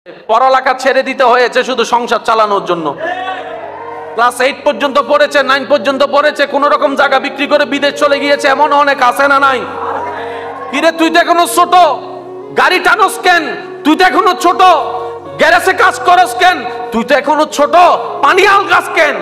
পড়ালেখা ছেড়ে দিতে হয়েছে শুধু সংসার চালানোর জন্য। ক্লাস 8 পর্যন্ত পড়েছে, 9 পর্যন্ত পড়েছে, কোন রকম জায়গা বিক্রি করে বিদেশ চলে গিয়েছে, এমন অনেক আছে না নাই? কিরে তুই তো এখনো ছোট, গাড়ি টানোস কেন? তুই তো এখনো ছোট, গ্যারেজে কাজ করস কেন? তুই তো এখনো ছোট, পানি আলগাস কেন?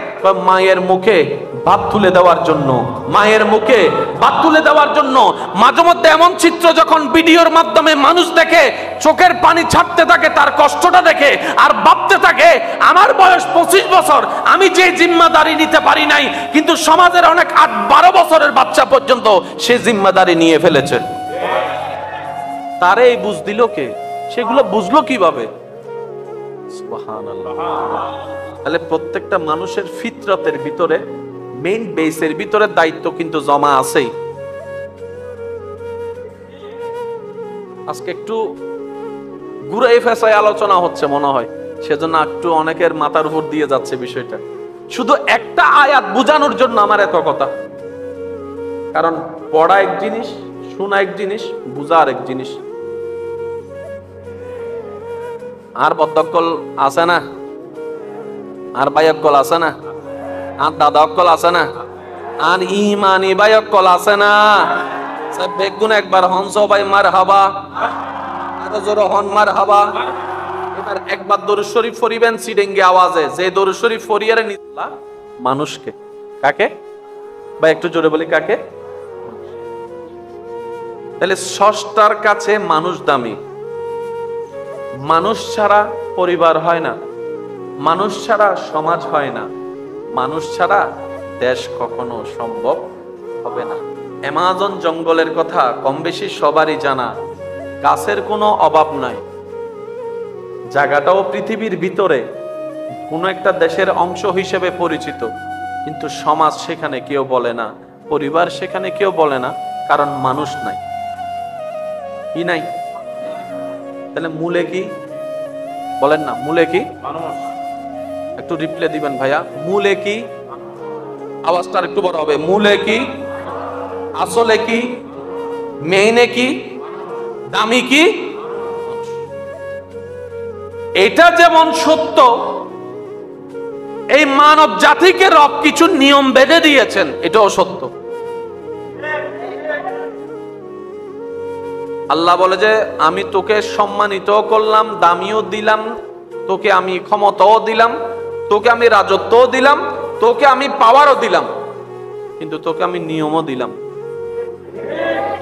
মায়ের মুখে ভাত তুলে দেওয়ার জন্য, মায়ের মুখে ভাত তুলে দেওয়ার জন্য। মাঝে মধ্যে এমন চিত্র যখন ভিডিওর মাধ্যমে মানুষ দেখে, চোখের পানি ছাড়তে থাকে তার কষ্টটা দেখে, আর ভাবতে থাকে আমার বয়স 25 বছর, আমি যে জিম্মাদারি নিতে পারি নাই, কিন্তু সমাজের অনেক 8-12 বছরের বাচ্চা পর্যন্ত সে জিম্মাদারি নিয়ে ফেলেছে। তারে এই বুঝ দিল কে? সেগুলো বুঝলো কিভাবে? সুবহানাল্লাহ। তাহলে প্রত্যেকটা মানুষের ফিতরতের ভিতরে, মেইন বেসের ভিতরে দায়িত্ব কিন্তু জমা আছেই। আজকে একটু ঘুরে ফেসায় আলোচনা হচ্ছে মনে হয়, সেজন্য একটু অনেকের মাথার উপর দিয়ে যাচ্ছে বিষয়টা। শুধু একটা আয়াত বোঝানোর জন্য আমার এত কথা। কারণ পড়া এক জিনিস, শোনা এক জিনিস, বুঝা আর এক জিনিস। আর বদ্ধকল আছে না? আর বায়কল আছে না? আর দাদাকল আছে না? আর ইমানি বায়কল আছে না? সব বেগুন একবার হংস ভাই মার হাবা, আরো জোরে হন মার হাবা। এবার একবার দরুদ শরীফ পড়িবেন সিডেঙ্গে আওয়াজে, যে দরুদ শরীফ পড়িয়ারে নিলা মানুষকে। কাকে ভাই? একটু জোরে বলি, কাকে? তাহলে স্রষ্টার কাছে মানুষ দামি। মানুষ ছাড়া পরিবার হয় না, মানুষ ছাড়া সমাজ হয় না, মানুষ ছাড়া দেশ কখনো সম্ভব হবে না। অ্যামাজন জঙ্গলের কথা কম বেশি সবারই জানা। গাছের কোনো অভাব নাই, জায়গাটাও পৃথিবীর ভিতরে কোন একটা দেশের অংশ হিসেবে পরিচিত, কিন্তু সমাজ সেখানে কেউ বলে না, পরিবার সেখানে কেউ বলে না, কারণ মানুষ নাই। কি নাই? তাহলে মূলে কি বলেন না? মূলে কি? একটু রিপ্লে দিবেন ভাইয়া। মূলে কি? আওয়াজটা একটু বড় হবে। মূলে কি? আসলে কি? মেইনে কি? দামি কি? এটা যেমন সত্য, এই মানব জাতিকে রব কিছু নিয়ম বেঁধে দিয়েছেন, এটাও সত্য। আল্লাহ বলে যে আমি তোকে সম্মানিত করলাম, দামিও দিলাম, তোকে আমি ক্ষমতাও দিলাম, তোকে আমি রাজত্বও দিলাম, তোকে আমি পাওয়ারও দিলাম, কিন্তু তোকে আমি নিয়মও দিলাম।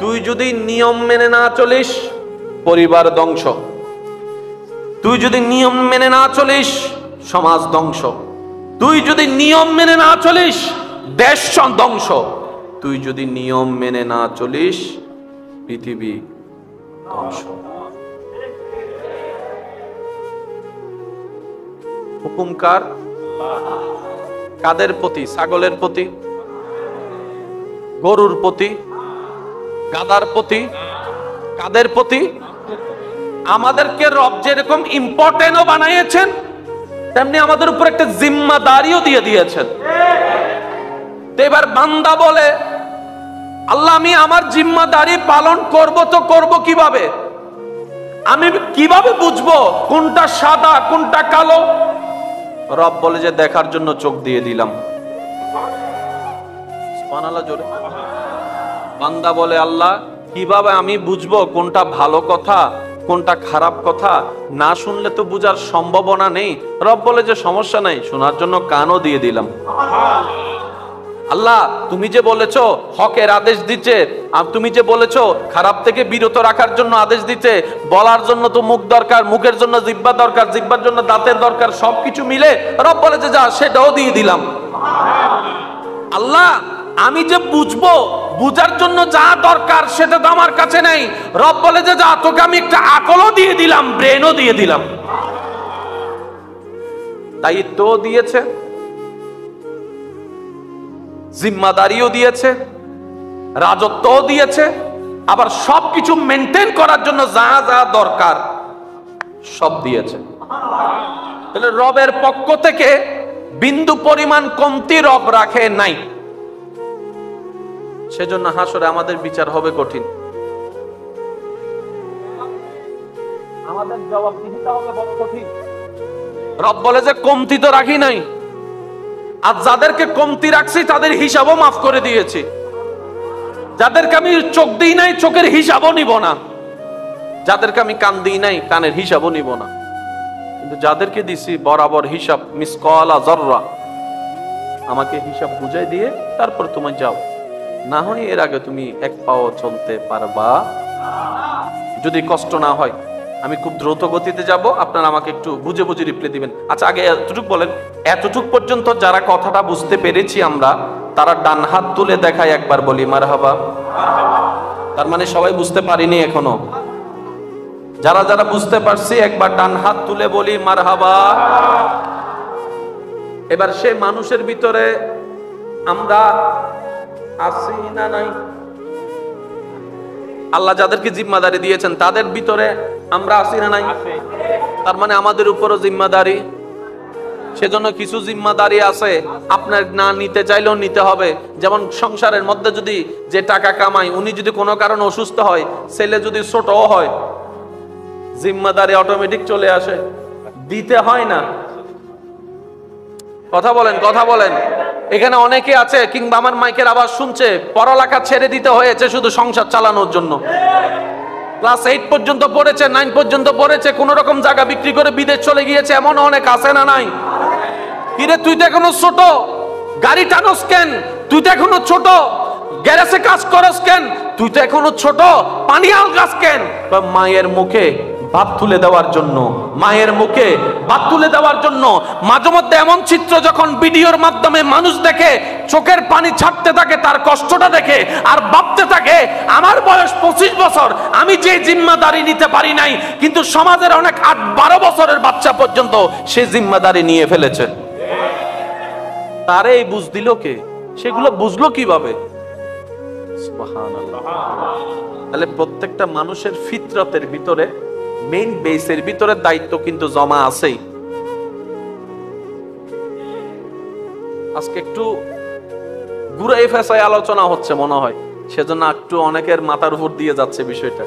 তুই যদি নিয়ম মেনে না চলিস, পরিবার ধ্বংস। তুই যদি নিয়ম মেনে না চলিস, সমাজ ধ্বংস। তুই যদি নিয়ম মেনে না চলিস, দেশ ধ্বংস। তুই যদি নিয়ম মেনে না চলিস, পৃথিবী ধ্বংস। হুকুম কার? কাদের প্রতি? ছাগলের প্রতি, গরুর প্রতি, গাধার প্রতি, কাদের প্রতি? আমাদেরকে রব যেরকম ইম্পর্টেন্টও বানিয়েছেন, তেমনি আমাদের উপর একটা জিম্মাদারিও দিয়ে দিয়েছেন। তো এবার বান্দা বলে, আল্লাহ আমি আমার জিম্মাদারি পালন করব, তো করব কিভাবে? আমি কিভাবে বুঝবো কোনটা সাদা কোনটা কালো? রব বলে যে দেখার জন্য চোখ দিয়ে দিলাম। সুবহানাল্লাহ জোরে। বান্দা বলে আল্লাহ কিভাবে আমি বুঝবো কোনটা ভালো কথা কোনটা খারাপ কথা? না শুনলে তো বুঝার সম্ভাবনা নেই। রব বলে যে সমস্যা নাই, শোনার জন্য কানও দিয়ে দিলাম। আল্লাহ তুমি যে বলেছো হকের আদেশ দিচ্ছে, আর তুমি যে বলেছো খারাপ থেকে বিরত রাখার জন্য আদেশ দিচ্ছে, বলার জন্য তো মুখ দরকার, মুখের জন্য জিহ্বা দরকার, জিহ্বার জন্য দাঁতের দরকার, সবকিছু মিলে রব বলে যে যা, সেটাও দিয়ে দিলাম। আল্লাহ আমি যে বুঝবো, বুঝার জন্য যা দরকার সেটা তো আমার কাছে নেই। রব বলে যে যা, তোকে আমি একটা আকলও দিয়ে দিলাম, ব্রেনও দিয়ে দিলাম। দায়িত্বও দিয়েছে, জিম্মাদারিও দিয়েছে, রাজত্বও দিয়েছে, আবার সবকিছু মেনটেন করার জন্য যা যা দরকার সব দিয়েছে। তাহলে রবের পক্ষ থেকে বিন্দু পরিমাণ কমতি রব রাখে নাই। সেজন্য হাসরে আমাদের বিচার হবে কঠিন। আমাদের জবাবদিহিতা হবে বড় কঠিন। রব বলে যে কমতি তো রাখি নাই, আর যাদেরকে কমতি রাখছি তাদের হিসাবও মাফ করে দিয়েছি। যাদেরকে আমি চোখ দিই নাই চোখের হিসাবও নিব না, যাদেরকে আমি কান দিই নাই কানের হিসাবও নিব না, কিন্তু যাদেরকে দিছি বরাবর হিসাব মিসকালা যাররা, আমাকে হিসাব বুঝাই দিয়ে তারপর তুমি যাও, না হয় এর আগে তুমি এক পাও চলতে পারবা। যদি কষ্ট না হয় আমি খুব দ্রুত গতিতে যাব, আপনারা আমাকে একটু বুঝে বুঝে রিপ্লাই দিবেন। আচ্ছা আগে এতটুক বলেন, এতটুক পর্যন্ত যারা কথাটা বুঝতে পেরেছি আমরা, তারা ডান হাত তুলে দেখায় একবার বলি মারহাবা। তার মানে সবাই বুঝতে পারিনি এখনো। যারা যারা বুঝতে পারছি একবার ডান হাত তুলে বলি মারহাবা। এবার সেই মানুষের ভিতরে আমরা আছি না নাই? আল্লাহ যাদেরকে জিম্মাদারি দিয়েছেন তাদের ভিতরে আমরা আছি না নাই? তার মানে আমাদের উপরও জিম্মাদারি। সেজন্য কিছু জিম্মাদারি আছে আপনার না নিতে চাইলেও নিতে হবে। যেমন সংসারের মধ্যে যদি যে টাকা কামায় উনি যদি কোনো কারণে অসুস্থ হয়, ছেলে যদি ছোটও হয়, জিম্মাদারি অটোমেটিক চলে আসে, দিতে হয় না। কথা বলেন, কথা বলেন। এখানে অনেকে আছে কিংবা আমার মাইকের আওয়াজ শুনছে, পড়ালেখা ছেড়ে দিতে হয়েছে শুধু সংসার চালানোর জন্য। ক্লাস 8 পর্যন্ত পড়েছে, 9 পর্যন্ত পড়েছে, কোন রকম জায়গা বিক্রি করে বিদেশ চলে গিয়েছে, এমন অনেক আছে না নাই? কিরে তুই তো এখনো ছোট, গাড়ি টানোস কেন? তুই তো এখনো ছোট, গ্যারেজে কাজ করস কেন? তুই তো এখনো ছোট, পানি আলগাস কেন? মায়ের মুখে ভাত তুলে দেওয়ার জন্য, মায়ের মুখে ভাত তুলে দেওয়ার জন্য মাঝে মধ্যে এমন চিত্র যখন ভিডিওর মাধ্যমে মানুষ দেখে, চোখের পানি ছাড়তে থাকে তার কষ্টটা দেখে, আর ভাবতে থাকে আমার বয়স 25 বছর, আমি যে জিম্মাদারি নিতে পারি নাই, কিন্তু সমাজের অনেক 8-12 বছরের বাচ্চা পর্যন্ত সে জিম্মাদারি নিয়ে ফেলেছে। তারে এই বুঝ দিল কে? সেগুলো বুঝলো কিভাবে? সুবহানাল্লাহ। তাহলে প্রত্যেকটা মানুষের ফিতরতের ভিতরে, মেইন বেসের ভিতরে দায়িত্ব কিন্তু জমা আছেই। আজকে একটু ঘুরাই ফেসায় আলোচনা হচ্ছে মনে হয়, সেজন্য একটু অনেকের মাথার উপর দিয়ে যাচ্ছে বিষয়টা।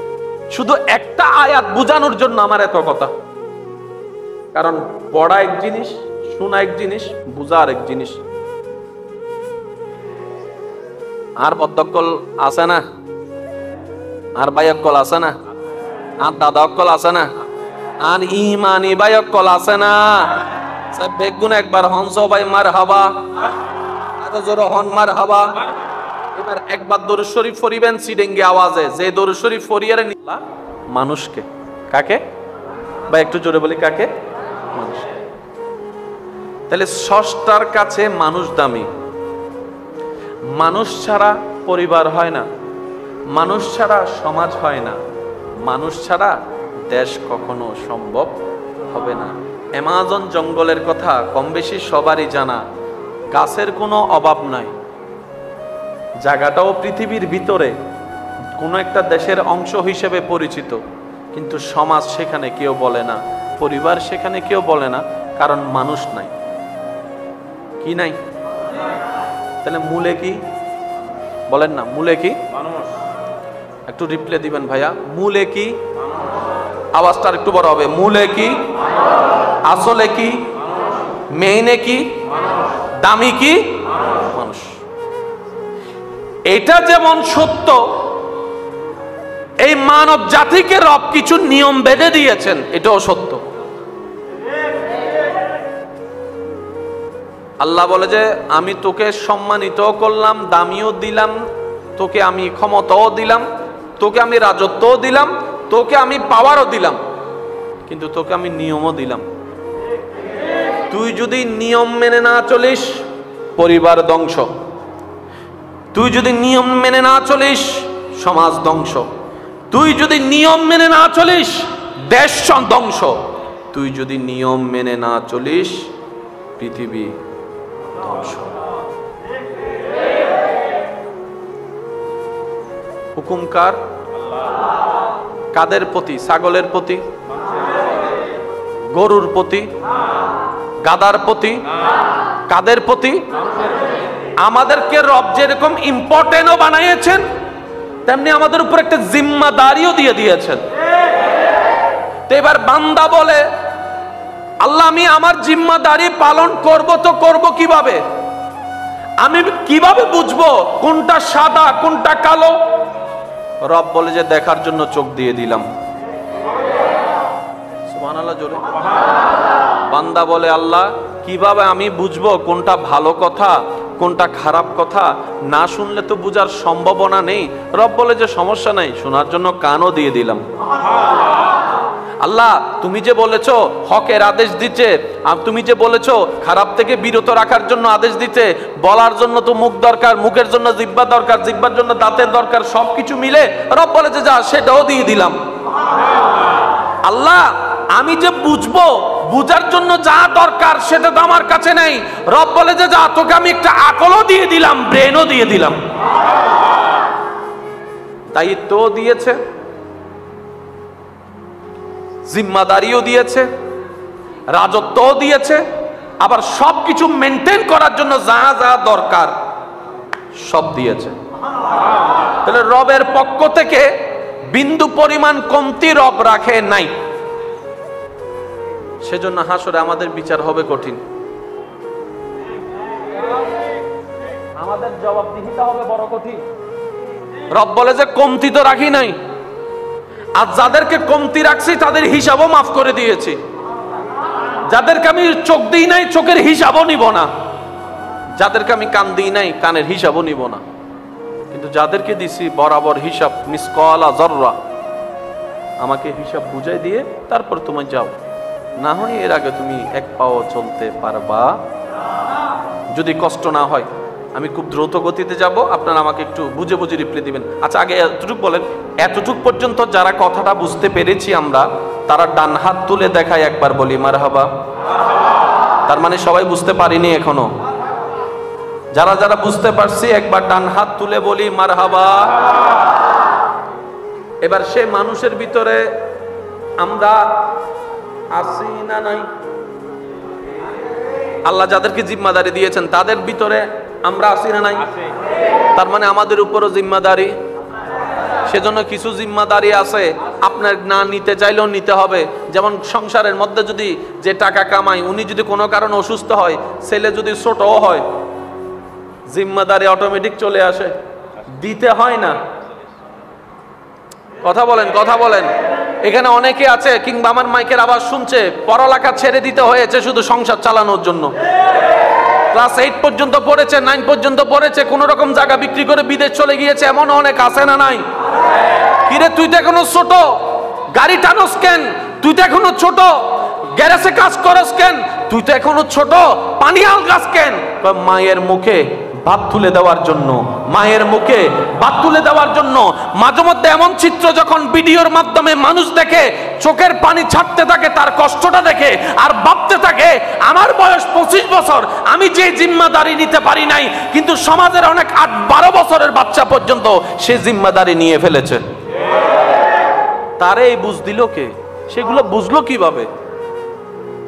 শুধু একটা আয়াত বুঝানোর জন্য আমার এত কথা। কারণ পড়া এক জিনিস, শোনা এক জিনিস, বুঝা আর এক জিনিস। আর বদ্ধকল আছে না? আর বায়কল আছে না? আর দাদা অক্কল আছে না? আর ইমানি ভাই অক্কল আছে না? সব বেগুন একবার হংস ভাই মার হাবা, এত জোর হন মার হাবা। এবার একবার দরুদ শরীফ পড়িবেন সিডেঙ্গে আওয়াজে, যে দরুদ শরীফ পড়িয়ারে নিলা মানুষকে, কাকে বা একটু জোরে বলি কাকে? মানুষকে। তাহলে স্রষ্টার কাছে মানুষ দামি। মানুষ ছাড়া পরিবার হয় না, মানুষ ছাড়া সমাজ হয় না, মানুষ ছাড়া দেশ কখনো সম্ভব হবে না। অ্যামাজন জঙ্গলের কথা কম বেশি সবারই জানা, গাছের কোনো অভাব নাই। জায়গাটাও পৃথিবীর ভিতরে কোনো একটা দেশের অংশ হিসেবে পরিচিত, কিন্তু সমাজ সেখানে কেউ বলে না, পরিবার সেখানে কেউ বলে না, কারণ মানুষ নাই। কি নাই? তাহলে মূলে কি বলেন না? মূলে কি? একটু রিপ্লাই দিবেন ভাইয়া। মূলে কি? আওয়াজটা একটু বড় হবে। মূলে কি? আসলে কি? মেইনে কি? দামি কি? মানুষ। এটা যেমন সত্য, এই মানব জাতিকে রব কিছু নিয়ম বেঁধে দিয়েছেন, এটাও সত্য। আল্লাহ বলে যে আমি তোকে সম্মানিত করলাম, দামিও দিলাম, তোকে আমি ক্ষমতাও দিলাম, তোকে আমি রাজত্বও দিলাম, তোকে আমি পাওয়ারও দিলাম, কিন্তু তোকে আমি নিয়মও দিলাম। তুই যদি নিয়ম মেনে না চলিস, পরিবার ধ্বংস। তুই যদি নিয়ম মেনে না চলিস, সমাজ ধ্বংস। তুই যদি নিয়ম মেনে না চলিস, দেশ ধ্বংস। তুই যদি নিয়ম মেনে না চলিস, পৃথিবী ধ্বংস। হুকুম কার? কাদের প্রতি? ছাগলের প্রতি, গরুর প্রতি, গাদার প্রতি, কাদের প্রতি? আমাদেরকে রব যেরকম ইম্পর্টেন্টও বানিয়েছেন, তেমনি আমাদের উপর একটা জিম্মাদারিও দিয়ে দিয়েছেন। তো এবার বান্দা বলে, আল্লাহ আমি আমার জিম্মাদারি পালন করব, তো করব কিভাবে? আমি কিভাবে বুঝবো কোনটা সাদা কোনটা কালো? রব বলে যে দেখার জন্য চোখ দিয়ে দিলাম। সুবহানাল্লাহ জোরে। বান্দা বলে, আল্লাহ কিভাবে আমি বুঝবো কোনটা ভালো কথা কোনটা খারাপ কথা? না শুনলে তো বুঝার সম্ভাবনা নেই। রব বলে যে সমস্যা নাই, শোনার জন্য কানও দিয়ে দিলাম। আল্লাহ তুমি যে বলেছো হকের আদেশ দিতে, আর তুমি যে বলেছো খারাপ থেকে বিরত রাখার জন্য আদেশ দিতে, বলার জন্য তো মুখ দরকার, মুখের জন্য জিহ্বা দরকার, জিহ্বার জন্য দাঁতের দরকার, সবকিছু মিলে রব বলে যে যা সেটাও দিয়ে দিলাম। আল্লাহ আমি যে বুঝবো, বুঝার জন্য যা দরকার সেটা তো আমার কাছে নেই। রব বলে যে যা তোকে আমি একটা আকলও দিয়ে দিলাম, ব্রেনও দিয়ে দিলাম। দায়িত্ব দিয়েছে, জিম্মাদারিও দিয়েছে, রাজত্বও দিয়েছে, আবার সবকিছু মেনটেন করার জন্য যা যা দরকার সব দিয়েছে। তাহলে রবের পক্ষ থেকে বিন্দু পরিমাণ কমতি রব রাখে নাই। সেজন্য হাসরে আমাদের বিচার হবে কঠিন, আমাদের জবাবদিহিতা হবে বড় কঠিন। রব বলে যে কমতি তো রাখি নাই, আর যাদেরকে কমতি রাখছি তাদের হিসাবও মাফ করে দিয়েছি। যাদেরকে আমি চোখ দিই নাই চোখের হিসাবও নিব না, যাদেরকে আমি কান দিই নাই কানের হিসাবও নিব না, কিন্তু যাদেরকে দিছি বরাবর হিসাব মিসকালা যাররা, আমাকে হিসাব বুঝাই দিয়ে তারপর তুমি যাও, না হয় এর আগে তুমি এক পাও চলতে পারবা। যদি কষ্ট না হয় আমি খুব দ্রুত গতিতে যাব, আপনারা আমাকে একটু বুঝে বুঝে রিপ্লাই দিবেন। আচ্ছা আগে এতটুক বলেন, এতটুক পর্যন্ত যারা কথাটা বুঝতে পেরেছি আমরা, তারা ডান হাত তুলে দেখায় একবার বলি মারহাবা। তার মানে সবাই বুঝতে পারিনি এখনো। যারা যারা বুঝতে পারছি একবার ডান হাত তুলে বলি মারহাবা। এবার সে মানুষের ভিতরে আমরা আছি না নাই? আল্লাহ যাদেরকে জিম্মাদারি দিয়েছেন তাদের ভিতরে আমরা আছি না নাই? তার মানে আমাদের উপরও জিম্মাদারি। সেজন্য কিছু জিম্মাদারি আছে আপনার না নিতে চাইলেও নিতে হবে। যেমন সংসারের মধ্যে যদি যে টাকা কামায় উনি যদি কোনো কারণে অসুস্থ হয়, ছেলে যদি ছোটও হয়, জিম্মাদারি অটোমেটিক চলে আসে, দিতে হয় না। কথা বলেন, কথা বলেন। এখানে অনেকে আছে, কিংবা আমার মাইকের আওয়াজ শুনছে, পড়ালেখা ছেড়ে দিতে হয়েছে শুধু সংসার চালানোর জন্য। ক্লাস 8 পর্যন্ত পড়েছে, 9 পর্যন্ত পড়েছে, কোন রকম জায়গা বিক্রি করে বিদেশ চলে গিয়েছে, এমন অনেক আছে না নাই? কিরে তুই তো এখনো ছোট, গাড়ি টানোস কেন? তুই তো এখনো ছোট, গ্যারেজে কাজ করস কেন? তুই তো এখনো ছোট, পানি আলগাস কেন? মায়ের মুখে ভাত তুলে দেওয়ার জন্য, মায়ের মুখে ভাত তুলে দেওয়ার জন্য। মাঝে মধ্যে এমন চিত্র যখন ভিডিওর মাধ্যমে মানুষ দেখে, চোখের পানি ছাড়তে থাকে তার কষ্টটা দেখে, আর ভাবতে থাকে আমার বয়স 25 বছর, আমি যে জিম্মাদারি নিতে পারি নাই, কিন্তু সমাজের অনেক 8-12 বছরের বাচ্চা পর্যন্ত সে জিম্মাদারি নিয়ে ফেলেছে। তারে এই বুঝ দিল কে? সেগুলো বুঝলো কিভাবে?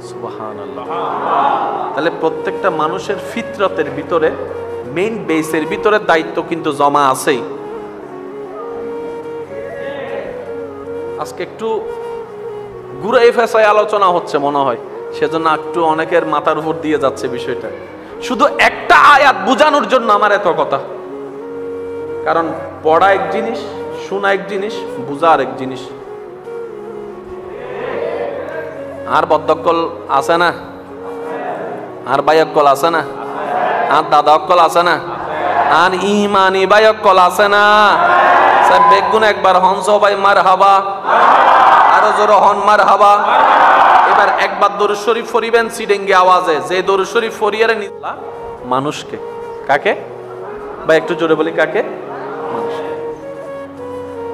সুবহানাল্লাহ। তাহলে প্রত্যেকটা মানুষের ফিতরতের ভিতরে, মেইন বেসের ভিতরে দায়িত্ব কিন্তু জমা আছেই। আজকে একটু ঘুরাই ফেসায় আলোচনা হচ্ছে মনে হয়, সেজন্য একটু অনেকের মাথার উপর দিয়ে যাচ্ছে বিষয়টা। শুধু একটা আয়াত বুঝানোর জন্য আমার এত কথা। কারণ পড়া এক জিনিস, শোনা এক জিনিস, বুঝা আরেক জিনিস। আর বদ্ধকল আছে না? আর বায়কল আছে না? আর দাদা অক্কল আছে না? আর ইমানি ভাই অক্কল আছে না? স্যার বেগুন একবার হংস ভাই মার হাবা, আরো জোর হন মার হাবা। এবার একবার দরুদ শরীফ ফরিবেন সিডেঙ্গে আওয়াজে, যে দরুদ শরীফ ফরিয়ারে নিলা মানুষকে, কাকে ভাই একটু জোরে বলি, কাকে? মানুষকে।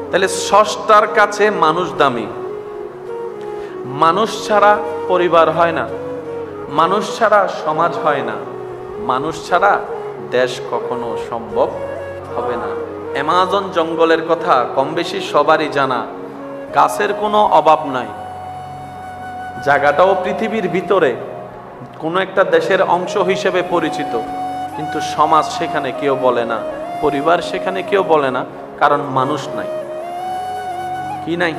তাহলে স্রষ্টার কাছে মানুষ দামি। মানুষ ছাড়া পরিবার হয় না, মানুষ ছাড়া সমাজ হয় না, মানুষ ছাড়া দেশ কখনো সম্ভব হবে না। অ্যামাজন জঙ্গলের কথা কম বেশি সবারই জানা, গাছের কোনো অভাব নাই। জায়গাটাও পৃথিবীর ভিতরে কোনো একটা দেশের অংশ হিসেবে পরিচিত, কিন্তু সমাজ সেখানে কেউ বলে না, পরিবার সেখানে কেউ বলে না, কারণ মানুষ নাই। কি নাই?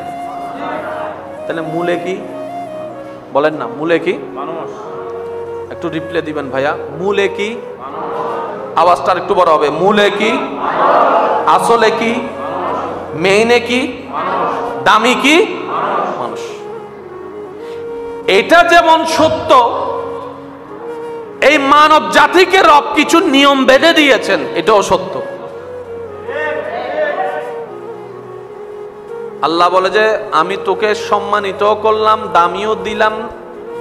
তাহলে মূলে কি বলেন না? মূলে কি? একটু রিপ্লে দিবেন ভাইয়া। মূলে কি? আওয়াজটা একটু বড় হবে। মূলে কি? আসলে কি? মেইনে কি? দামি কি? মানুষ। এটা যেমন সত্য, এই মানব জাতিকে রব কিছু নিয়ম বেঁধে দিয়েছেন, এটাও সত্য। আল্লাহ বলে যে আমি তোকে সম্মানিত করলাম, দামিও দিলাম,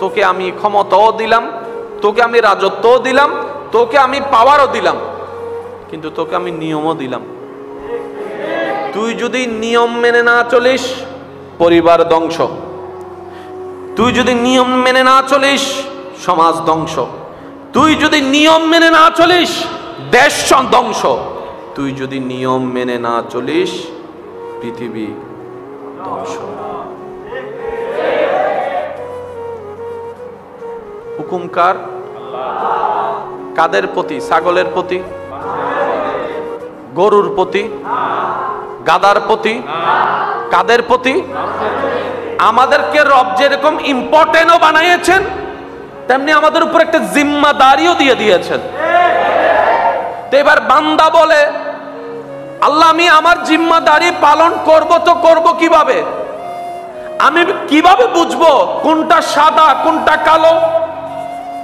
তোকে আমি ক্ষমতাও দিলাম, তোকে আমি রাজত্বও দিলাম, তোকে আমি পাওয়ারও দিলাম, কিন্তু তোকে আমি নিয়মও দিলাম। তুই যদি নিয়ম মেনে না চলিস, পরিবার ধ্বংস। তুই যদি নিয়ম মেনে না চলিস, সমাজ ধ্বংস। তুই যদি নিয়ম মেনে না চলিস, দেশ ধ্বংস। তুই যদি নিয়ম মেনে না চলিস, পৃথিবী ধ্বংস। হুকুম কার? কাদের প্রতি? ছাগলের প্রতি, গরুর প্রতি, গাদার প্রতি? কাদের প্রতি? আমাদেরকে রব যেরকম ইম্পর্টেন্টও বানিয়েছেন, তেমনি আমাদের উপর একটা জিম্মাদারিও দিয়ে দিয়েছেন। তো এবার বান্দা বলে, আল্লাহ আমি আমার জিম্মাদারি পালন করব, তো করব কিভাবে? আমি কিভাবে বুঝবো কোনটা সাদা কোনটা কালো?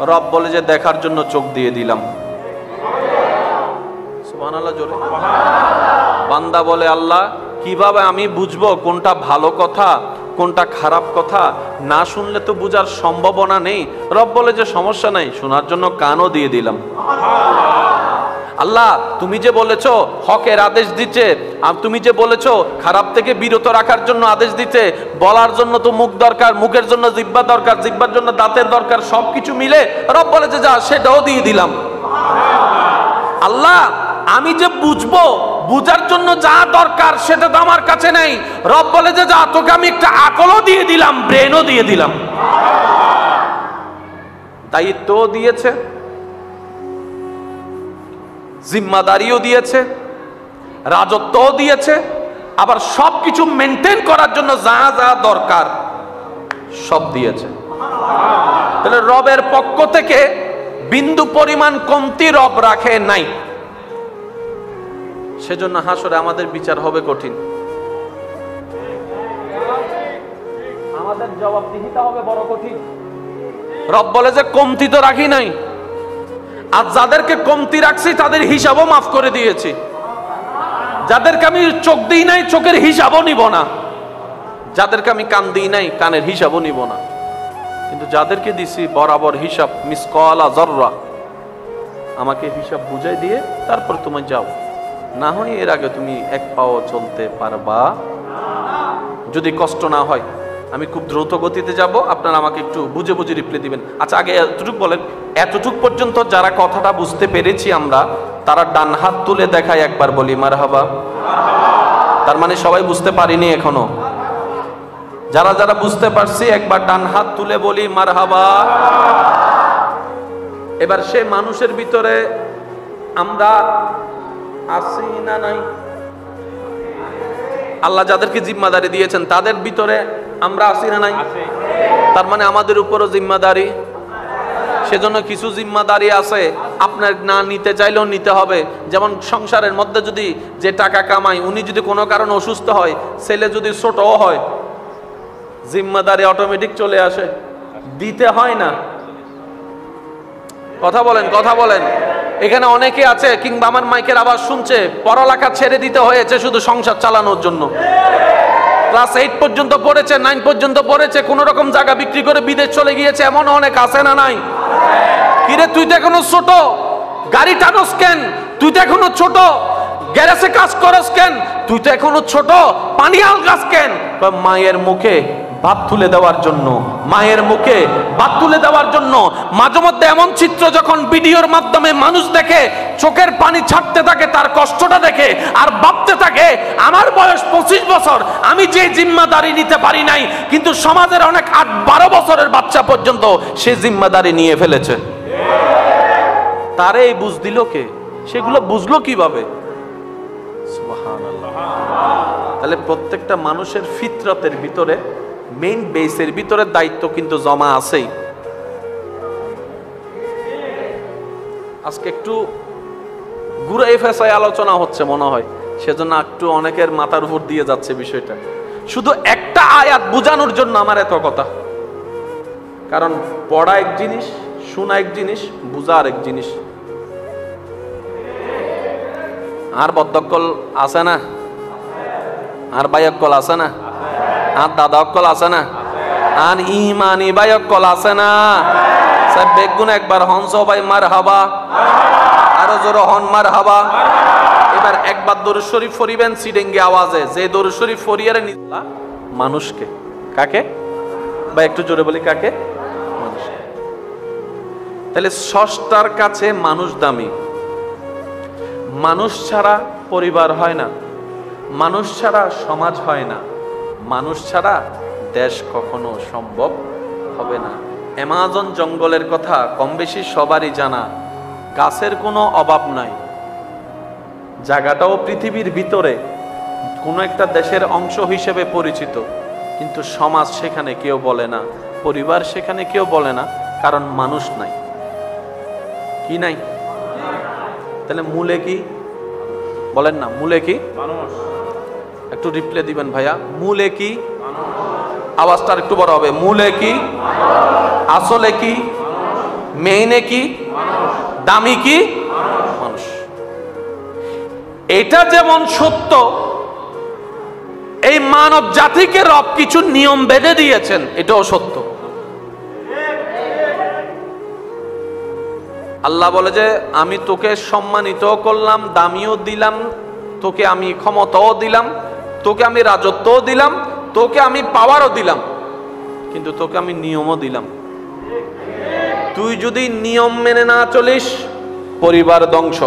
রব বলে যে দেখার জন্য চোখ দিয়ে দিলাম। সুবহানাল্লাহ জোরে। বান্দা বলে আল্লাহ কিভাবে আমি বুঝবো কোনটা ভালো কথা কোনটা খারাপ কথা? না শুনলে তো বুঝার সম্ভাবনা নেই। রব বলে যে সমস্যা নাই, শোনার জন্য কানও দিয়ে দিলাম। আল্লাহ তুমি যে বলেছো হকের আদেশ দিতে, আর তুমি যে বলেছো খারাপ থেকে বিরত রাখার জন্য আদেশ দিতে, বলার জন্য তো মুখ দরকার, মুখের জন্য জিহ্বা দরকার, জিহ্বার জন্য দাঁতের দরকার, সবকিছু মিলে রব বলে যে যা সেটাও দিয়ে দিলাম। আল্লাহ আমি যে বুঝবো, বুঝার জন্য যা দরকার সেটা তো আমার কাছে নেই। রব বলে যে যা তোকে আমি একটা আকলও দিয়ে দিলাম, ব্রেনও দিয়ে দিলাম। দায়িত্বও দিয়েছে, জিম্মাদারিও দিয়েছে, রাজত্বও দিয়েছে, আবার সবকিছু মেনটেন করার জন্য যা যা দরকার সব দিয়েছে। তাহলে রবের পক্ষ থেকে বিন্দু পরিমাণ কমতি রব রাখে নাই। সেজন্য হাসরে আমাদের বিচার হবে কঠিন, আমাদের জবাবদিহিতা হবে বড় কঠিন। রব বলে যে কমতি তো রাখি নাই, আর যাদেরকে কমতি রাখছি তাদের হিসাবও মাফ করে দিয়েছি। যাদেরকে আমি চোখ দিই নাই, চোখের হিসাবও নিব না। যাদেরকে আমি কান দিই নাই, কানের হিসাবও নিব না। কিন্তু যাদেরকে দিছি বরাবর হিসাব, মিসকালা যাররা, আমাকে হিসাব বুঝাই দিয়ে তারপর তুমি যাও, না হয় এর আগে তুমি এক পাও চলতে পারবা। যদি কষ্ট না হয় আমি খুব দ্রুত গতিতে যাব, আপনারা আমাকে একটু বুঝে বুঝে রিপ্লাই দিবেন। আচ্ছা আগে এতটুকু বলেন, এতটুকু পর্যন্ত যারা কথাটা বুঝতে পেরেছি আমরা, তারা ডান হাত তুলে দেখায় একবার বলি মারহাবা। তার মানে সবাই বুঝতে পারিনি এখনো। যারা যারা বুঝতে পারছি একবার ডান হাত তুলে বলি মারহাবা। এবার সে মানুষের ভিতরে আমরা আছি না নাই? আল্লাহ যাদেরকে জিম্মাদারি দিয়েছেন তাদের ভিতরে আমরা আছি না নাই? তার মানে আমাদের উপরও জিম্মাদারি। সেজন্য কিছু জিম্মাদারি আছে আপনার না নিতে চাইলেও নিতে হবে। যেমন সংসারের মধ্যে যদি যে টাকা কামাই, উনি যদি কোনো কারণে অসুস্থ হয়, ছেলে যদি ছোটও হয়, জিম্মাদারি অটোমেটিক চলে আসে, দিতে হয় না। কথা বলেন, কথা বলেন। এখানে অনেকে আছে, কিংবা আমার মাইকের আওয়াজ শুনছে, পড়ালেখা ছেড়ে দিতে হয়েছে শুধু সংসার চালানোর জন্য। ক্লাস 8 পর্যন্ত পড়েছে, 9 পর্যন্ত পড়েছে, কোন রকম জায়গা বিক্রি করে বিদেশ চলে গিয়েছে, এমন অনেক আছে না নাই? কিরে তুই তো এখনো ছোট, গাড়ি টানোস কেন? তুই তো এখনো ছোট, গ্যারেজে কাজ করস কেন? তুই তো এখনো ছোট, পানি আলগাস কেন? মায়ের মুখে ভাত তুলে দেওয়ার জন্য, মায়ের মুখে ভাত তুলে দেওয়ার জন্য। মাঝে মধ্যে এমন চিত্র যখন ভিডিওর মাধ্যমে মানুষ দেখে, চোখের পানি ছাড়তে থাকে তার কষ্টটা দেখে, আর ভাবতে থাকে আমার বয়স 25 বছর, আমি যে জিম্মাদারি নিতে পারি নাই, কিন্তু সমাজের অনেক 8-12 বছরের বাচ্চা পর্যন্ত সে জিম্মাদারি নিয়ে ফেলেছে। তারে এই বুঝ দিল কে? সেগুলো বুঝলো কিভাবে? সুবহানাল্লাহ। তাহলে প্রত্যেকটা মানুষের ফিতরতের ভিতরে মেইন বেসের ভিতরে দায়িত্ব কিন্তু জমা আছেই। আজকে একটু ঘুরে ফেসায় আলোচনা হচ্ছে মনে হয়, সেজন্য একটু অনেকের মাথার উপর দিয়ে যাচ্ছে বিষয়টা। শুধু একটা আয়াত বোঝানোর জন্য আমার এত কথা, কারণ পড়া এক জিনিস, শোনা এক জিনিস, বোঝা আরেক জিনিস। আর বদ্ধকল আছে না, আর বায়কল আছে না, আর দাদাকল আছে না, আর ইমানি বায়কল আছে না। সব বেগুন একবার হংস ভাই মার হাবা, আরো জোর হন মার হাবা। এবার একবার দরুদ শরীফ পড়িবেন সিডেঙ্গে আওয়াজে, যে দরুদ শরীফ পড়িয়ারে নিলা মানুষকে, কাকে বা একটু জোরে বলি কাকে, মানুষকে। তাহলে স্রষ্টার কাছে মানুষ দামি। মানুষ ছাড়া পরিবার হয় না, মানুষ ছাড়া সমাজ হয় না, মানুষ ছাড়া দেশ কখনো সম্ভব হবে না। অ্যামাজন জঙ্গলের কথা কম বেশি সবারই জানা, গাছের কোনো অভাব নাই, জায়গাটাও পৃথিবীর ভিতরে কোনো একটা দেশের অংশ হিসেবে পরিচিত, কিন্তু সমাজ সেখানে কেউ বলে না, পরিবার সেখানে কেউ বলে না, কারণ মানুষ নাই। কি নাই? তাহলে মূলে কি বলেন না, মূলে কি? একটু রিপ্লে দিবেন ভাইয়া, মূলে কি? আওয়াজটা একটু বড় হবে। মূলে কি? আসলে কি? মেইনে কি? দামি কি? মানুষ। এটা যেমন সত্য, এই মানব জাতিকে রব কিছু নিয়ম বেঁধে দিয়েছেন, এটাও সত্য। আল্লাহ বলে যে আমি তোকে সম্মানিত করলাম, দামিও দিলাম, তোকে আমি ক্ষমতাও দিলাম, তোকে আমি রাজত্বও দিলাম, তোকে আমি পাওয়ারও দিলাম, কিন্তু তোকে আমি নিয়মও দিলাম। তুই যদি নিয়ম মেনে না চলিস, পরিবার ধ্বংস।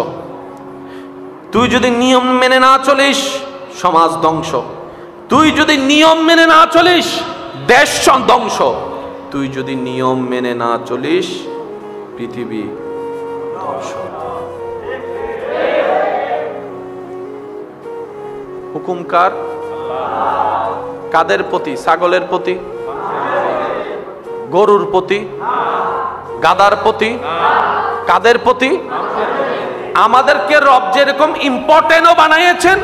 তুই যদি নিয়ম মেনে না চলিস, সমাজ ধ্বংস। তুই যদি নিয়ম মেনে না চলিস, দেশ ধ্বংস। তুই যদি নিয়ম মেনে না চলিস, পৃথিবী ধ্বংস। হুকুম কার? কাদের প্রতি? ছাগলের প্রতি, গরুর প্রতি, গাদার প্রতি, কাদের প্রতি? আমাদেরকে রব যেরকম ইম্পর্টেন্টও বানিয়েছেন,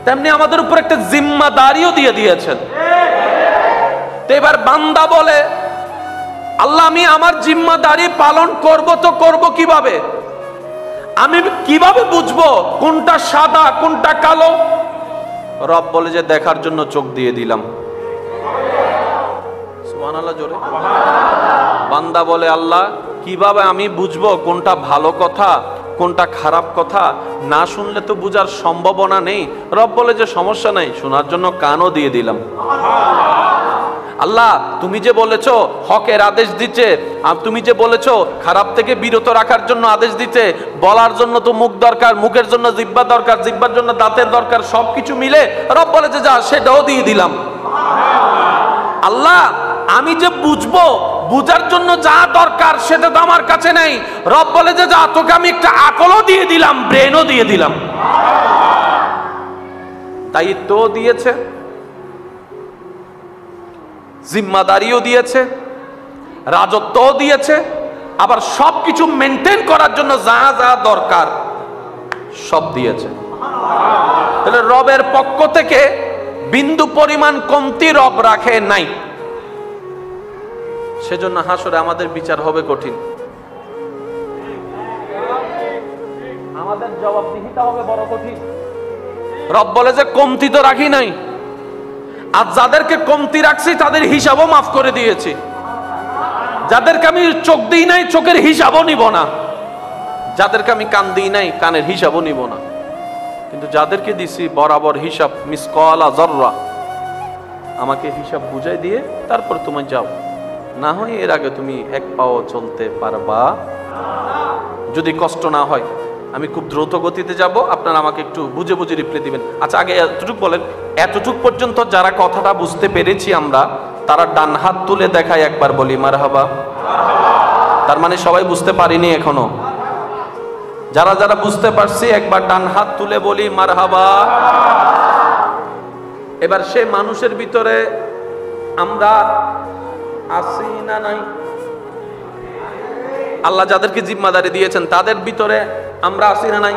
তেমনি আমাদের উপর একটা জিম্মাদারিও দিয়ে দিয়েছেন। তো এবার বান্দা বলে, আল্লাহ আমি আমার জিম্মাদারি পালন করব, তো করব কিভাবে? আমি কিভাবে বুঝবো কোনটা সাদা কোনটা কালো? রব বলে যে দেখার জন্য চোখ দিয়ে দিলাম। সুবহানাল্লাহ জোরে। বান্দা বলে আল্লাহ কিভাবে আমি বুঝবো কোনটা ভালো কথা কোনটা খারাপ কথা? না শুনলে তো বুঝার সম্ভাবনা নেই। রব বলে যে সমস্যা নাই, শোনার জন্য কানও দিয়ে দিলাম। আল্লাহ তুমি যে বলেছো হকের আদেশ দিচ্ছে, আর তুমি যে বলেছো খারাপ থেকে বিরত রাখার জন্য আদেশ দিতে, বলার জন্য তো মুখ দরকার, মুখের জন্য জিহ্বা দরকার, জিহ্বার জন্য দাঁতের দরকার, সবকিছু মিলে রব বলে যে যা সেটাও দিয়ে দিলাম। আল্লাহ আমি যে বুঝবো, বুঝার জন্য যা দরকার সেটা তো আমার কাছে নেই। রব বলে যে যা তোকে আমি একটা আকলও দিয়ে দিলাম, ব্রেনও দিয়ে দিলাম। দায়িত্ব দিয়েছে, জিম্মাদারিও দিয়েছে, রাজত্বও দিয়েছে, আবার সবকিছু মেনটেন করার জন্য যা যা দরকার সব দিয়েছে। তাহলে রবের পক্ষ থেকে বিন্দু পরিমাণ কমতি রব রাখে নাই। সেজন্য হাসরে আমাদের বিচার হবে কঠিন, আমাদের জবাবদিহিতা হবে বড় কঠিন। রব বলে যে কমতি তো রাখি নাই, আর যাদেরকে কমতি রাখছি তাদের হিসাবও মাফ করে দিয়েছি। যাদেরকে আমি চোখ দিই নাই, চোখের হিসাবও নিব না। যাদেরকে আমি কান দিই নাই, কানের হিসাবও নিব না। কিন্তু যাদেরকে দিছি বরাবর হিসাব, মিসকালা যাররা, আমাকে হিসাব বুঝাই দিয়ে তারপর তুমি যাও, না হয় এর আগে তুমি এক পাও চলতে পারবা। যদি কষ্ট না হয়, আমি খুব দ্রুত গতিতে যাব, আপনারা আমাকে একটু বুঝে বুঝে রিপ্লাই দিবেন। আচ্ছা আগে এতটুক বলেন, এতটুক পর্যন্ত যারা কথাটা বুঝতে পেরেছি আমরা, তারা ডান হাত তুলে দেখায় একবার বলি মারহাবা। তার মানে সবাই বুঝতে পারিনি এখনো। যারা যারা বুঝতে পারছি একবার ডান হাত তুলে বলি মারহাবা। এবার সে মানুষের ভিতরে আমরা আছি না নাই? আল্লাহ যাদেরকে জিম্মাদারি দিয়েছেন তাদের ভিতরে আমরা আছি না নাই?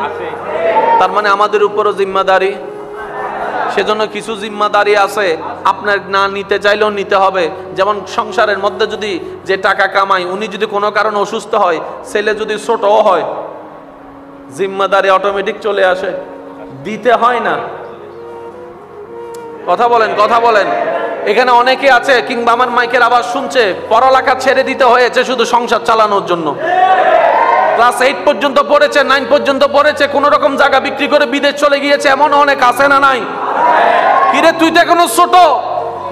তার মানে আমাদের উপরও জিম্মাদারি। সেজন্য কিছু জিম্মাদারি আছে আপনার না নিতে চাইলেও নিতে হবে। যেমন সংসারের মধ্যে যদি যে টাকা কামায় উনি যদি কোনো কারণে অসুস্থ হয়, ছেলে যদি ছোটও হয়, জিম্মাদারি অটোমেটিক চলে আসে, দিতে হয় না। কথা বলেন, কথা বলেন। এখানে অনেকে আছে কিংবা আমার মাইকের আওয়াজ শুনছে, পড়ালেখা ছেড়ে দিতে হয়েছে শুধু সংসার চালানোর জন্য। ক্লাস 8 পর্যন্ত পড়েছে, 9 পর্যন্ত পড়েছে, কোন রকম জায়গা বিক্রি করে বিদেশ চলে গিয়েছে, এমন অনেক আছে না নাই? কিরে তুই তো এখনো ছোট,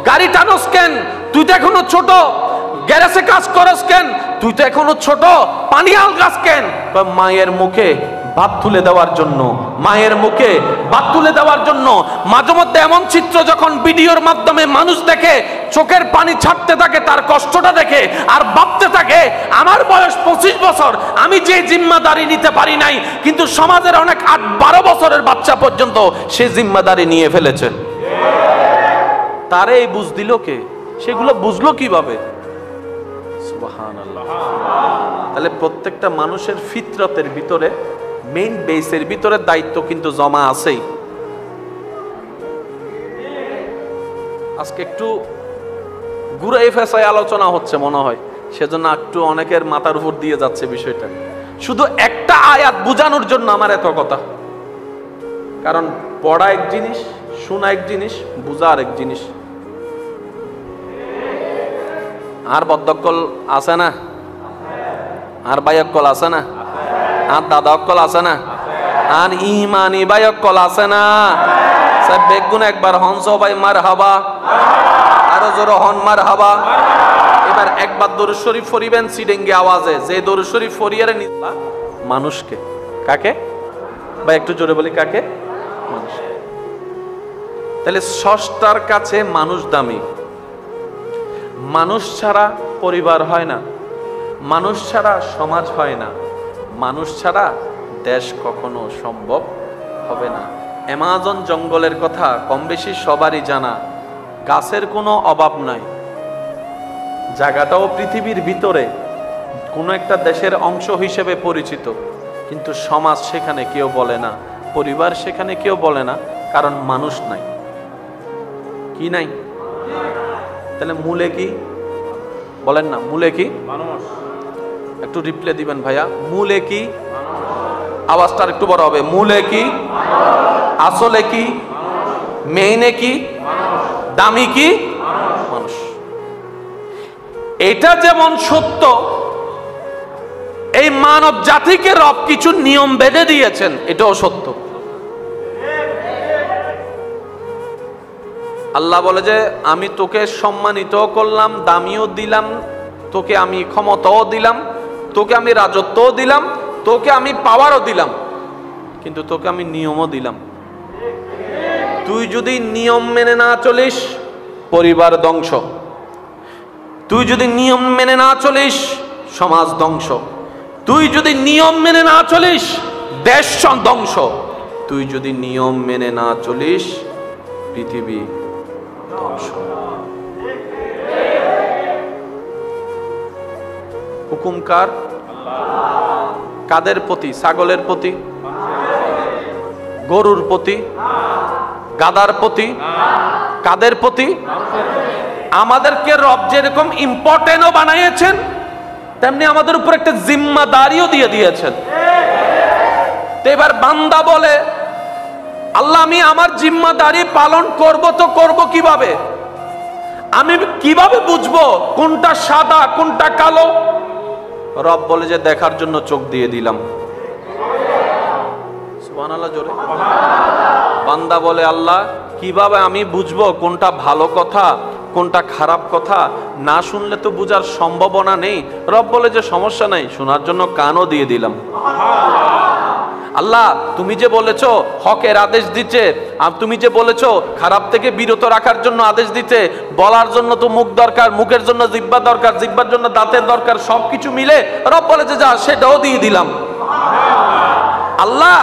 গাড়ি টানোস কেন? তুই তো এখনো ছোট, গ্যারেজে কাজ করস কেন? তুই তো এখনো ছোট, পানি আলগাস কেন? মায়ের মুখে ভাত তুলে দেওয়ার জন্য, মায়ের মুখে ভাত তুলে দেওয়ার জন্য। মাঝে মধ্যে এমন চিত্র যখন ভিডিওর মাধ্যমে মানুষ দেখে, চোখের পানি ছাড়তে থাকে তার কষ্টটা দেখে, আর ভাবতে থাকে আমার বয়স 25 বছর, আমি যে জিম্মাদারি নিতে পারি নাই, কিন্তু সমাজের অনেক 8-12 বছরের বাচ্চা পর্যন্ত সে জিম্মাদারি নিয়ে ফেলেছে। তারে এই বুঝ দিল কে? সেগুলো বুঝলো কিভাবে? সুবহানাল্লাহ। তাহলে প্রত্যেকটা মানুষের ফিতরতের ভিতরে, মেইন বেসের ভিতরে দায়িত্ব কিন্তু জমা আছেই। আজকে একটু ঘুরে ফেসায় আলোচনা হচ্ছে মনে হয়, সেজন্য একটু অনেকের মাথার উপর দিয়ে যাচ্ছে বিষয়টা। শুধু একটা আয়াত বুঝানোর জন্য আমার এত কথা। কারণ পড়া এক জিনিস, শোনা এক জিনিস, বুঝা আর এক জিনিস। আর বদ্ধকল আছে না? আর বায়কল আছে না? আর দাদা অক্কল আছে না? আর ইমানি ভাই অক্কল আছে না? সব বেগুন একবার হংস ভাই মার হাবা, আরো জোর হন মার হাবা। এবার একবার দরুদ শরীফ পড়িবেন সিডেঙ্গে আওয়াজে, যে দরুদ শরীফ পড়িয়ারে নিলা মানুষকে। কাকে ভাই? একটু জোরে বলি, কাকে? মানুষকে। তাহলে স্রষ্টার কাছে মানুষ দামি। মানুষ ছাড়া পরিবার হয় না, মানুষ ছাড়া সমাজ হয় না, মানুষ ছাড়া দেশ কখনো সম্ভব হবে না। অ্যামাজন জঙ্গলের কথা কম বেশি সবারই জানা। গাছের কোনো অভাব নাই, জায়গাটাও পৃথিবীর ভিতরে কোনো একটা দেশের অংশ হিসেবে পরিচিত, কিন্তু সমাজ সেখানে কেউ বলে না, পরিবার সেখানে কেউ বলে না, কারণ মানুষ নাই। কি নাই? তাহলে মূলে কি বলেন না? মূলে কি? একটু রিপ্লাই দিবেন ভাইয়া। মূলে কি? আওয়াজটা একটু বড় হবে। মূলে কি? আসলে কি? মেইনে কি? দামি কি? মানুষ। এটা যেমন সত্য, এই মানব জাতিকে রব কিছু নিয়ম বেঁধে দিয়েছেন, এটাও সত্য। আল্লাহ বলে যে আমি তোকে সম্মানিত করলাম, দামিও দিলাম, তোকে আমি ক্ষমতাও দিলাম, তোকে আমি রাজত্বও দিলাম, তোকে আমি পাওয়ারও দিলাম, কিন্তু তোকে আমি নিয়মও দিলাম। তুই যদি নিয়ম মেনে না চলিস, পরিবার ধ্বংস। তুই যদি নিয়ম মেনে না চলিস, সমাজ ধ্বংস। তুই যদি নিয়ম মেনে না চলিস, দেশ ধ্বংস। তুই যদি নিয়ম মেনে না চলিস, পৃথিবী ধ্বংস। হুকুম কার? কাদের প্রতি? ছাগলের প্রতি, গরুর প্রতি, গাদার প্রতি? কাদের প্রতি? আমাদেরকে রব যেরকম ইম্পর্টেন্টও বানিয়েছেন, তেমনি আমাদের উপর একটা জিম্মাদারিও দিয়ে দিয়েছেন। তো এবার বান্দা বলে, আল্লাহ আমি আমার জিম্মাদারি পালন করব, তো করব কিভাবে? আমি কিভাবে বুঝবো কোনটা সাদা কোনটা কালো? রব বলে যে দেখার জন্য চোখ দিয়ে দিলাম। সুবহানাল্লাহ জোরে। বান্দা বলে আল্লাহ কিভাবে আমি বুঝবো কোনটা ভালো কথা কোনটা খারাপ কথা? না শুনলে তো বুঝার সম্ভাবনা নেই। রব বলে যে সমস্যা নাই, শোনার জন্য কানও দিয়ে দিলাম। আল্লাহ তুমি যে বলেছো হকের আদেশ দিতে, আর তুমি যে বলেছো খারাপ থেকে বিরত রাখার জন্য আদেশ দিতে, বলার জন্য তো মুখ দরকার, মুখের জন্য জিহ্বা দরকার, জিহ্বার জন্য দাঁতের দরকার, সবকিছু মিলে রব বলে যে যা সেটাও দিয়ে দিলাম। আল্লাহ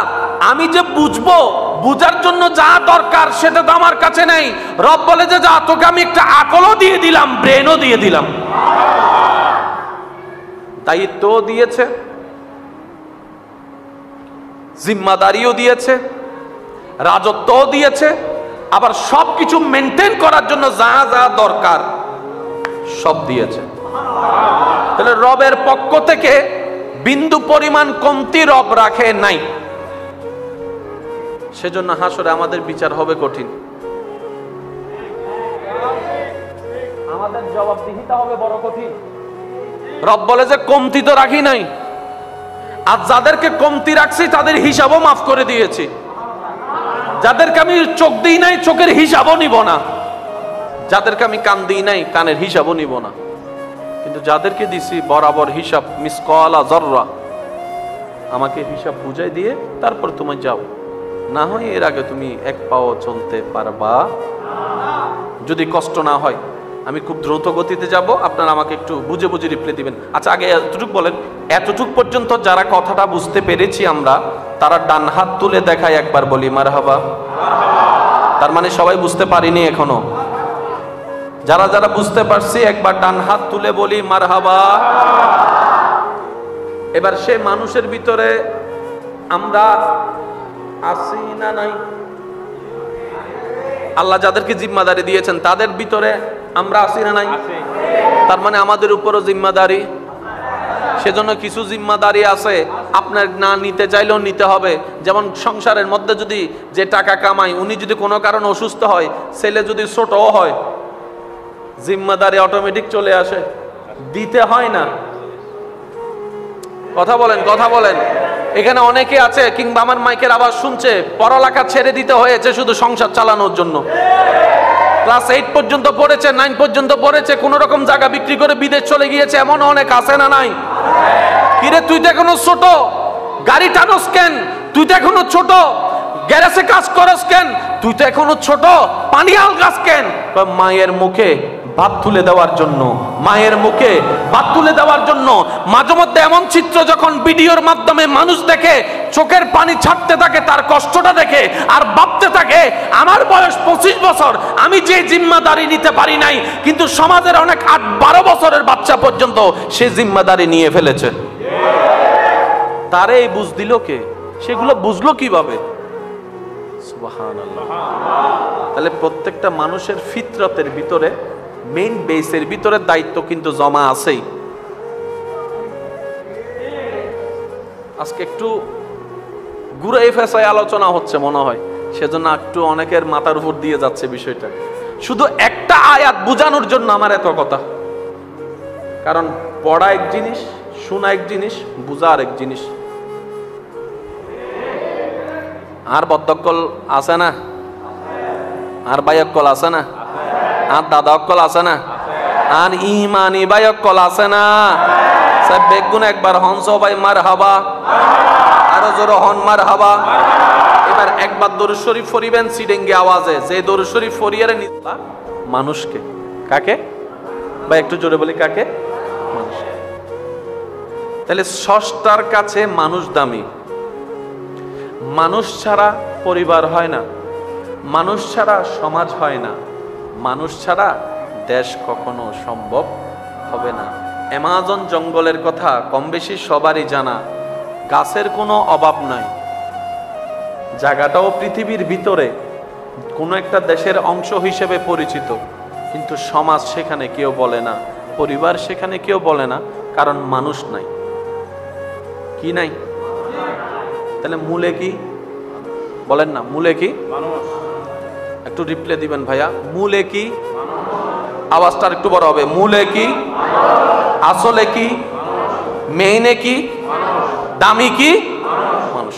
আমি যে বুঝবো বুঝার জন্য যা দরকার সেটা তো আমার কাছে নেই। রব বলে যে যা, তোকে আমি একটা আকলও দিয়ে দিলাম, ব্রেনও দিয়ে দিলাম, দায়িত্বও দিয়েছে, জিম্মাদারিও দিয়েছে, রাজত্বও দিয়েছে, আবার সবকিছু মেনটেন করার জন্য যা যা দরকার সব দিয়েছে। তাহলে রবের পক্ষ থেকে বিন্দু পরিমাণ কমতি রব রাখে নাই। সেজন্য হাসরে আমাদের বিচার হবে কঠিন, আমাদের জবাবদিহিতা হবে বড় কঠিন। রব বলে যে কমতি তো রাখি নাই, আর যাদেরকে কমতি রাখছি তাদের হিসাবও মাফ করে দিয়েছি। যাদেরকে আমি চোখ দিই নাই, চোখের হিসাবও নিব না। যাদেরকে আমি কান দিই নাই, কানের হিসাবও নিব না। কিন্তু যাদেরকে দিছি বরাবর হিসাব, মিসকালা যাররা, আমাকে হিসাব বুঝাই দিয়ে তারপর তুমি যাও, না হয় এর আগে তুমি এক পাও চলতে পারবা। যদি কষ্ট না হয়, আমি খুব দ্রুত গতিতে যাব, আপনারা আমাকে একটু বুঝে বুঝে রিপ্লাই দিবেন। আচ্ছা, আগে এতটুকু বলেন, এতটুকু পর্যন্ত যারা কথাটা বুঝতে পেরেছি আমরা, তারা ডান হাত তুলে দেখায়, একবার বলি মারহাবা। তার মানে সবাই বুঝতে পারিনি এখনো। যারা যারা বুঝতে পারছি একবার ডান হাত তুলে বলি মারহাবা। এবার সে মানুষের ভিতরে আমরা আছি না নাই? আল্লাহ যাদেরকে জিম্মাদারি দিয়েছেন তাদের ভিতরে আমরা আছি না নাই? তার মানে আমাদের উপরও জিম্মাদারি। সেজন্য কিছু জিম্মাদারি আছে আপনার না নিতে চাইলেও নিতে হবে। যেমন সংসারের মধ্যে যদি যে টাকা কামাই, উনি যদি কোনো কারণে অসুস্থ হয়, ছেলে যদি ছোটও হয়, জিম্মাদারি অটোমেটিক চলে আসে, দিতে হয় না। কথা বলেন, কথা বলেন। এখানে অনেকে আছে, কিংবা আমার মাইকের আওয়াজ শুনছে, পড়ালেখা ছেড়ে দিতে হয়েছে শুধু সংসার চালানোর জন্য। ক্লাস 8 পর্যন্ত পড়েছে, 9 পর্যন্ত পড়েছে, কোন রকম জায়গা বিক্রি করে বিদেশ চলে গিয়েছে, এমন অনেক আছে না নাই? কিরে তুই তো এখনো ছোট, গাড়ি টানোস কেন? তুই তো এখনো ছোট, গ্যারেজে কাজ করস কেন? তুই তো এখনো ছোট, পানি আলগাস কেন? মায়ের মুখে ভাত তুলে দেওয়ার জন্য, মায়ের মুখে ভাত তুলে দেওয়ার জন্য। মাঝে মধ্যে এমন চিত্র যখন ভিডিওর মাধ্যমে মানুষ দেখে, চোখের পানি ছাড়তে থাকে তার কষ্টটা দেখে, আর ভাবতে থাকে আমার বয়স 25 বছর, আমি যে জিম্মাদারি নিতে পারি নাই, কিন্তু সমাজের অনেক 8-12 বছরের বাচ্চা পর্যন্ত সে জিম্মাদারি নিয়ে ফেলেছে। তারে এই বুঝ দিল কে? সেগুলো বুঝলো কিভাবে? সুবহানাল্লাহ। তাহলে প্রত্যেকটা মানুষের ফিতরতের ভিতরে, মেইন বেসের ভিতরে দায়িত্ব কিন্তু জমা আছেই। আজকে একটু ঘুরে ফেসায় আলোচনা হচ্ছে মনে হয়, সেজন্য একটু অনেকের মাথার উপর দিয়ে যাচ্ছে বিষয়টা। শুধু একটা আয়াত বোঝানোর জন্য আমার এত কথা। কারণ পড়া এক জিনিস, শোনা এক জিনিস, বোঝা আরেক জিনিস। আর বদ্ধকল আছে না? আর বায়কল আছে না? আর দাদা অক্কল আছে না? আর ইমানি ভাই অক্কল আছে না? সব বেগুন একবার হংস ভাই মারহাবা, আরো জোরে হন মারহাবা। এবার একবার দরুদ শরীফ পড়িবেন সিডেঙ্গে আওয়াজে, যে দরুদ শরীফ পড়িয়ারে নিতা মানুষকে, কাকে ভাই একটু জোরে বলি, কাকে? মানুষকে। তাহলে স্রষ্টার কাছে মানুষ দামি। মানুষ ছাড়া পরিবার হয় না, মানুষ ছাড়া সমাজ হয় না, মানুষ ছাড়া দেশ কখনো সম্ভব হবে না। অ্যামাজন জঙ্গলের কথা কম বেশি সবারই জানা, গাছের কোনো অভাব নাই। জায়গাটাও পৃথিবীর ভিতরে কোনো একটা দেশের অংশ হিসেবে পরিচিত, কিন্তু সমাজ সেখানে কেউ বলে না, পরিবার সেখানে কেউ বলে না, কারণ মানুষ নাই। কি নাই? তাহলে মূলে কি বলেন না? মূলে কি? একটু রিপ্লাই দিবেন ভাইয়া। মূলে কি? আওয়াজটা একটু বড় হবে। মূলে কি? আসলে কি? মেইনে কি? দামি কি? মানুষ।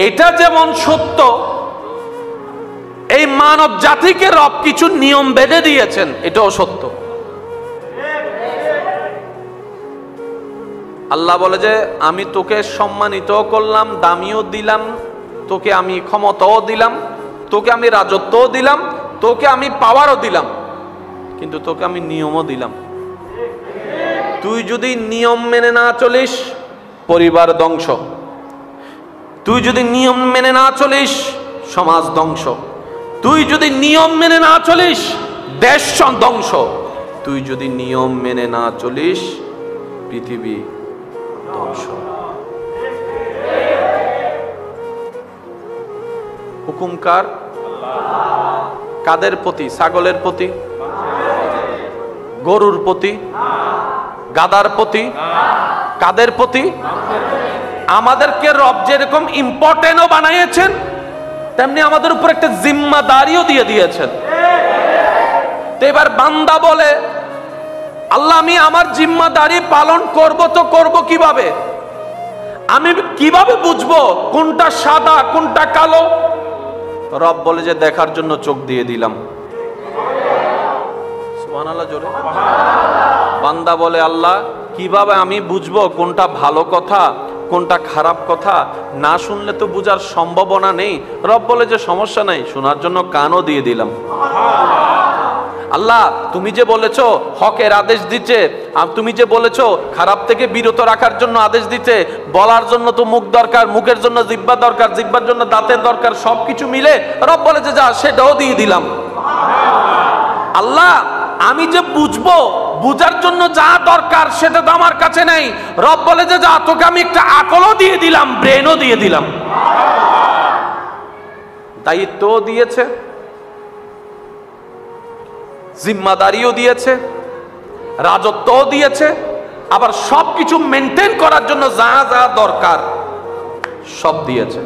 এটা যেমন সত্য, এই মানব জাতিকে রব কিছু নিয়ম বেঁধে দিয়েছেন, এটাও সত্য। আল্লাহ বলে যে আমি তোকে সম্মানিত করলাম, দামিও দিলাম, তোকে আমি ক্ষমতাও দিলাম, তোকে আমি রাজত্বও দিলাম, তোকে আমি পাওয়ারও দিলাম, কিন্তু তোকে আমি নিয়মও দিলাম। তুই যদি নিয়ম মেনে না চলিস, পরিবার ধ্বংস। তুই যদি নিয়ম মেনে না চলিস, সমাজ ধ্বংস। তুই যদি নিয়ম মেনে না চলিস, দেশ ধ্বংস। তুই যদি নিয়ম মেনে না চলিস, পৃথিবী ধ্বংস। হুকুম কার? কাদের প্রতি? ছাগলের প্রতি, গরুর প্রতি, গাদার প্রতি? কাদের প্রতি? আমাদেরকে রব যেরকম ইম্পর্টেন্টও বানিয়েছেন, তেমনি আমাদের উপর একটা জিম্মাদারিও দিয়ে দিয়েছেন। তো এবার বান্দা বলে, আল্লাহ আমি আমার জিম্মাদারি পালন করব, তো করব কিভাবে? আমি কিভাবে বুঝবো কোনটা সাদা কোনটা কালো? রব বলে যে দেখার জন্য চোখ দিয়ে দিলাম। সুবহানাল্লাহ জোরে। বান্দা বলে, আল্লাহ কিভাবে আমি বুঝবো কোনটা ভালো কথা কোনটা খারাপ কথা? না শুনলে তো বুঝার সম্ভাবনা নেই। রব বলে যে সমস্যা নাই, শোনার জন্য কানও দিয়ে দিলাম। আল্লাহ তুমি যে বলেছো হকের আদেশ দিচ্ছে, আর তুমি যে বলেছো খারাপ থেকে বিরত রাখার জন্য আদেশ দিচ্ছে, বলার জন্য তো মুখ দরকার, মুখের জন্য জিহ্বা দরকার, জিহ্বার জন্য দাঁতের দরকার, সবকিছু মিলে রব বলে যে যা, সেটাও দিয়ে দিলাম। আল্লাহ আমি যে বুঝবো, বুঝার জন্য যা দরকার সেটা তো আমার কাছে নেই। রব বলে যে যা, তোকে আমি একটা আকলও দিয়ে দিলাম, ব্রেনও দিয়ে দিলাম। দায়িত্বও দিয়েছে, জিম্মাদারিও দিয়েছে, রাজত্বও দিয়েছে, আবার সবকিছু মেনটেন করার জন্য যা যা দরকার সব দিয়েছে।